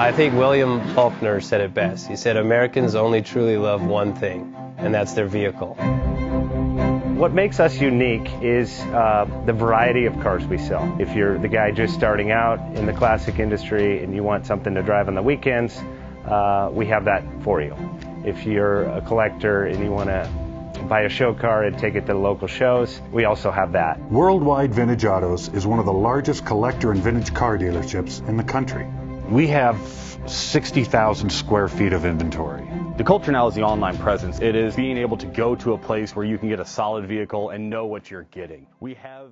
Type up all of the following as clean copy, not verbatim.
I think William Faulkner said it best. He said, Americans only truly love one thing, and that's their vehicle. What makes us unique is the variety of cars we sell. If you're the guy just starting out in the classic industry and you want something to drive on the weekends, we have that for you. If you're a collector and you want to buy a show car and take it to the local shows, we also have that. Worldwide Vintage Autos is one of the largest collector and vintage car dealerships in the country. We have 60,000 square feet of inventory. The culture now is the online presence. It is being able to go to a place where you can get a solid vehicle and know what you're getting. We have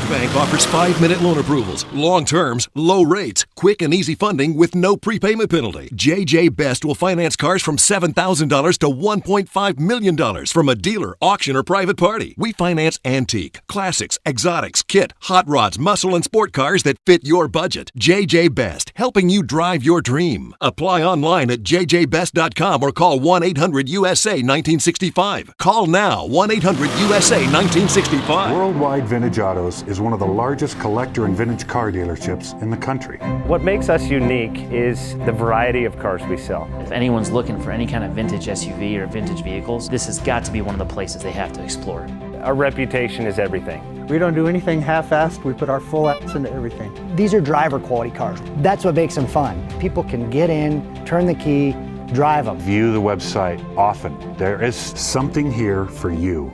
Bank offers 5-minute loan approvals, long terms, low rates, quick and easy funding with no prepayment penalty. JJ Best will finance cars from $7,000 to $1.5 million from a dealer, auction, or private party. We finance antique, classics, exotics, kit, hot rods, muscle, and sport cars that fit your budget. JJ Best, helping you drive your dream. Apply online at jjbest.com or call 1-800-USA-1965. Call now, 1-800-USA-1965. Worldwide Vintage Autos is one of the largest collector and vintage car dealerships in the country. What makes us unique is the variety of cars we sell. If anyone's looking for any kind of vintage SUV or vintage vehicles, this has got to be one of the places they have to explore. Our reputation is everything. We don't do anything half-assed. We put our full ass into everything. These are driver quality cars. That's what makes them fun. People can get in, turn the key, drive them. View the website often. There is something here for you.